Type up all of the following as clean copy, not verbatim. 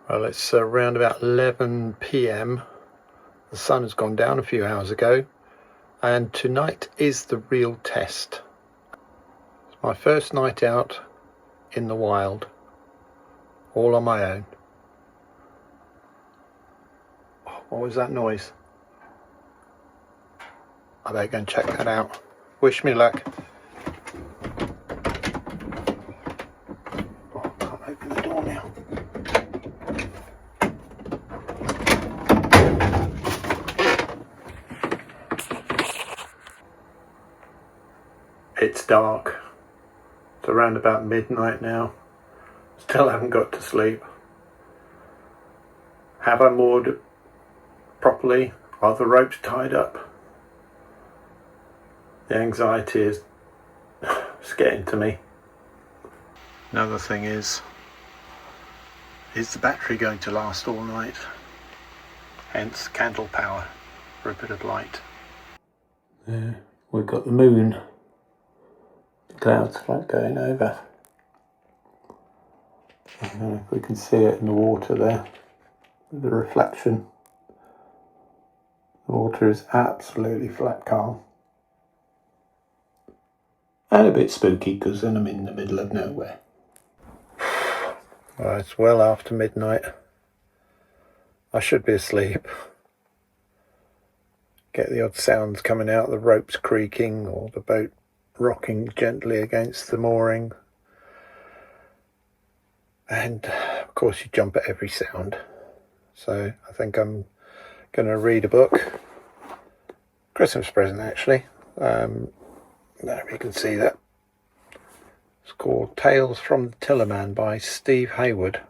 Well, it's around about 11 p.m. The sun has gone down a few hours ago, and tonight is the real test. It's my first night out in the wild, all on my own. What was that noise? I better go and check that out. Wish me luck. Oh, I can't open the door now. It's dark. It's around about midnight now. Still haven't got to sleep. Have I moored properly? Are the ropes tied up? The anxiety is getting to me. Another thing is the battery going to last all night? Hence candle power for a bit of light. There, we've got the moon. The clouds flat going over. I don't know if we can see it in the water there, with the reflection. The water is absolutely flat calm. And a bit spooky because then I'm in the middle of nowhere. Well, it's well after midnight. I should be asleep. Get the odd sounds coming out, the ropes creaking or the boat rocking gently against the mooring. And of course you jump at every sound. So I think I'm going to read a book. Christmas present actually. There you can see that. It's called Tales from the Tillerman by Steve Hayward.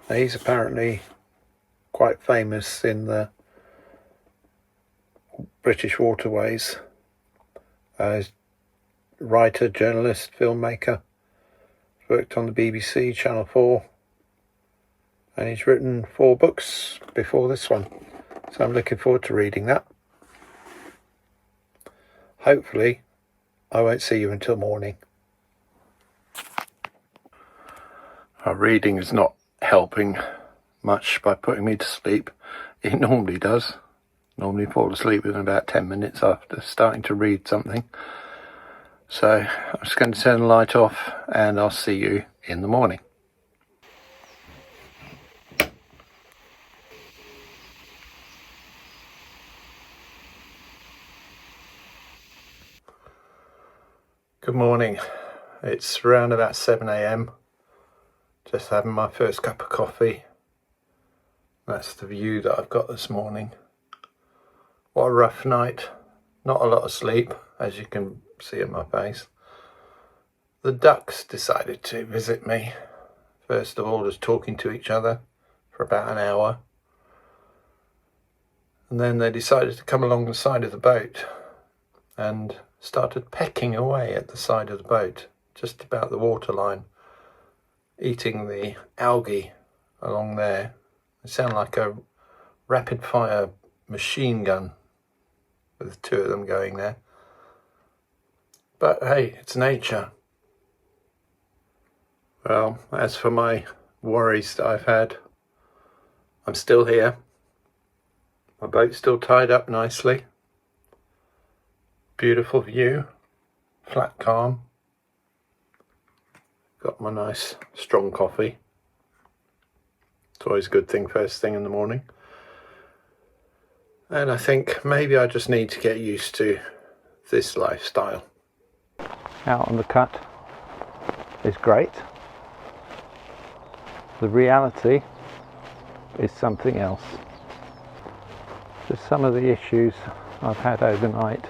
Now, he's apparently quite famous in the British waterways. He's a writer, journalist, filmmaker. Worked on the BBC, Channel 4. And he's written 4 books before this one. So I'm looking forward to reading that. Hopefully I won't see you until morning. Our reading is not helping much by putting me to sleep. It normally does. Normally fall asleep within about 10 minutes after starting to read something. So I'm just going to turn the light off and I'll see you in the morning. Good morning. It's around about 7 a.m. Just having my first cup of coffee. That's the view that I've got this morning. What a rough night. Not a lot of sleep, as you can see in my face. The ducks decided to visit me. First of all, just talking to each other for about an hour. And then they decided to come along the side of the boat and started pecking away at the side of the boat, just about the waterline, eating the algae along there. It sounded like a rapid fire machine gun with 2 of them going there. But hey, it's nature. Well, as for my worries that I've had, I'm still here. My boat's still tied up nicely. Beautiful view, flat calm. Got my nice strong coffee. It's always a good thing first thing in the morning. And I think maybe I just need to get used to this lifestyle. Out on the cut is great. The reality is something else. Just some of the issues I've had overnight.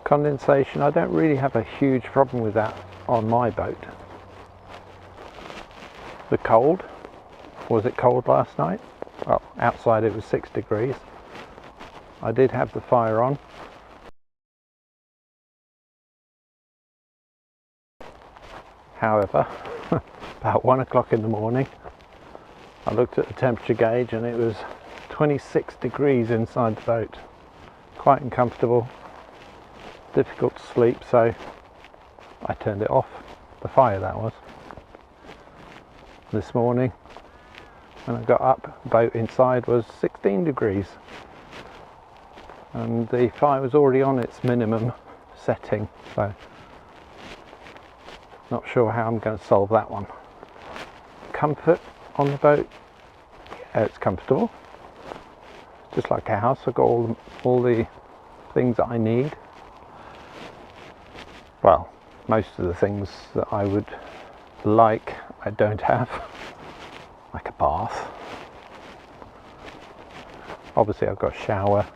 Condensation, I don't really have a huge problem with that on my boat. The cold, was it cold last night? Well, outside it was 6 degrees. I did have the fire on. However, about 1 o'clock in the morning, I looked at the temperature gauge and it was 26 degrees inside the boat. Quite uncomfortable. Difficult to sleep, so I turned it off. The fire, that was. This morning when I got up, the boat inside was 16 degrees and the fire was already on its minimum setting, so not sure how I'm going to solve that one. Comfort on the boat, yeah, it's comfortable, just like a house. I've got all the things that I need. Well, most of the things that I would like I don't have, like a bath. Obviously I've got a shower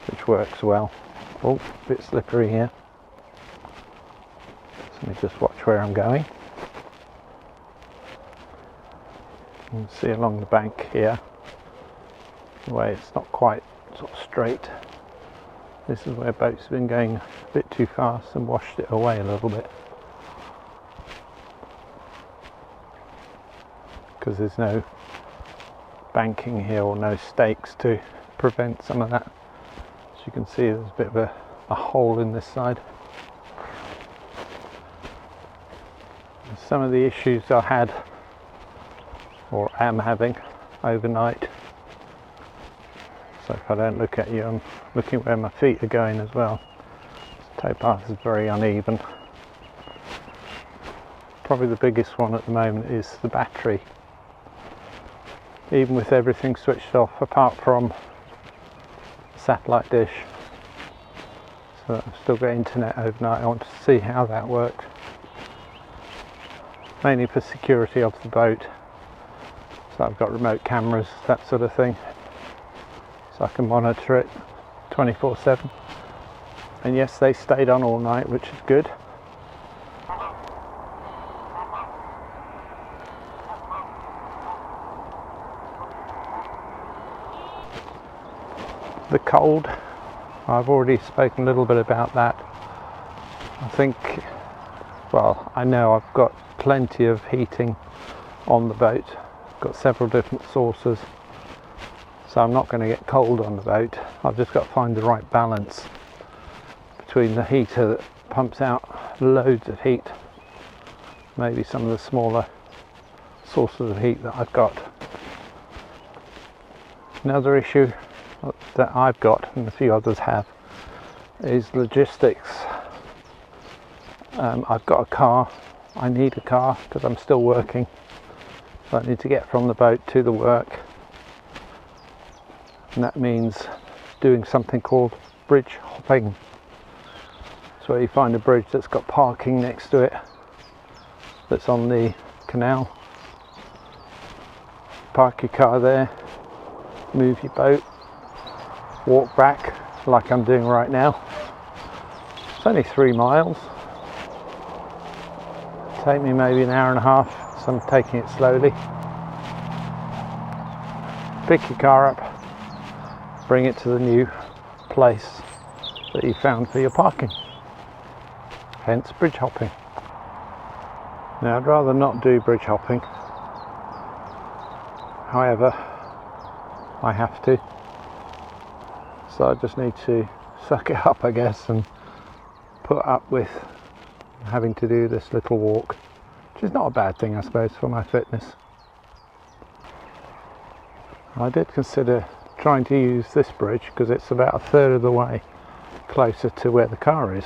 which works well. Oh, a bit slippery here. So let me just watch where I'm going. You can see along the bank here, the way it's not quite sort of straight. This is where boats have been going a bit too fast and washed it away a little bit. Because there's no banking here or no stakes to prevent some of that. As you can see, there's a bit of a hole in this side. And some of the issues I had or am having overnight. So if I don't look at you, I'm looking where my feet are going as well. This towpath is very uneven. Probably the biggest one at the moment is the battery. Even with everything switched off apart from the satellite dish, so that I've still got internet overnight. I want to see how that works, mainly for security of the boat. So I've got remote cameras, that sort of thing, so I can monitor it 24/7. And yes, they stayed on all night, which is good. The cold, I've already spoken a little bit about that. I think, well, I know I've got plenty of heating on the boat. I've got several different sources, so I'm not going to get cold on the boat. I've just got to find the right balance between the heater that pumps out loads of heat, maybe some of the smaller sources of heat that I've got. Another issue that I've got, and a few others have, is logistics. I've got a car. I need a car because I'm still working, so I need to get from the boat to the work, and that means doing something called bridge hopping. It's where you find a bridge that's got parking next to it, that's on the canal. Park your car there, move your boat, walk back like I'm doing right now. It's only 3 miles. Take me maybe an hour and a half, so I'm taking it slowly. Pick your car up, bring it to the new place that you found for your parking. Hence bridge hopping. Now I'd rather not do bridge hopping. However, I have to. So I just need to suck it up, I guess, and put up with having to do this little walk, which is not a bad thing, I suppose, for my fitness. I did consider trying to use this bridge because it's about a third of the way closer to where the car is.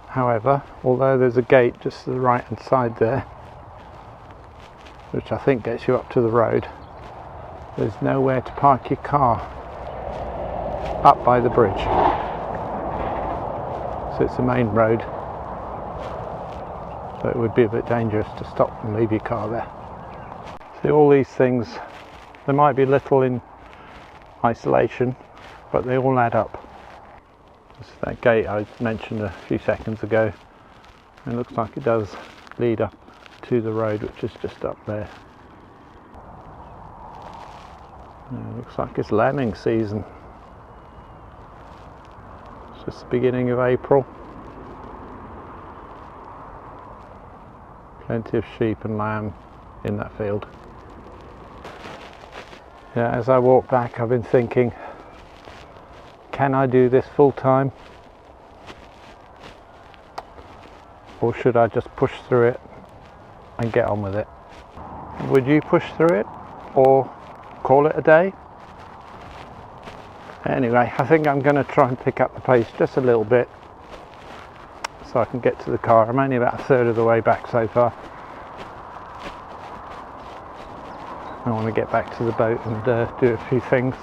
However, although there's a gate just to the right hand side there, which I think gets you up to the road, there's nowhere to park your car up by the bridge. So it's a main road, so it would be a bit dangerous to stop and leave your car there. See, all these things, they might be little in isolation, but they all add up. This is that gate I mentioned a few seconds ago. It looks like it does lead up to the road, which is just up there. It looks like it's lambing season. It's just the beginning of April. Plenty of sheep and lamb in that field. Yeah, as I walk back, I've been thinking, can I do this full time? Or should I just push through it and get on with it? Would you push through it or call it a day? Anyway, I think I'm going to try and pick up the pace just a little bit so I can get to the car. I'm only about a third of the way back so far. I want to get back to the boat and do a few things.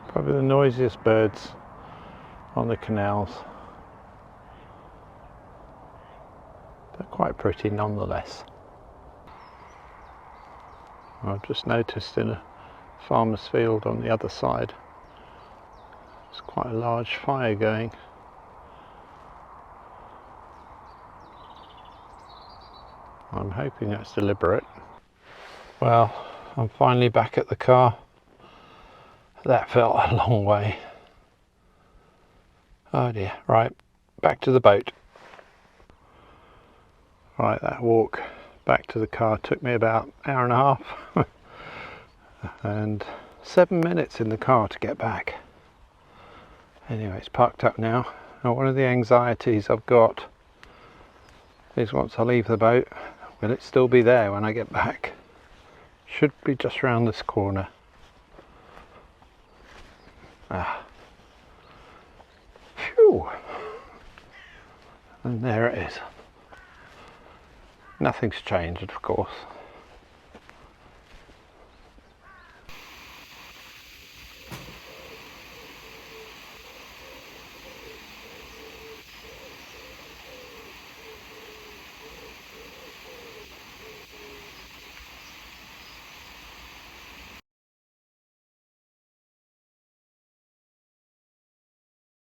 Probably the noisiest birds on the canals. They're quite pretty nonetheless. I've just noticed in a farmer's field on the other side there's quite a large fire going. I'm hoping that's deliberate. Well, I'm finally back at the car. That felt a long way. Oh dear. Right, back to the boat. Right, that walk back to the car took me about an hour and a half and 7 minutes in the car to get back. Anyway, it's parked up now. Now, one of the anxieties I've got is once I leave the boat, will it still be there when I get back? Should be just round this corner. Phew! And there it is. Nothing's changed, of course.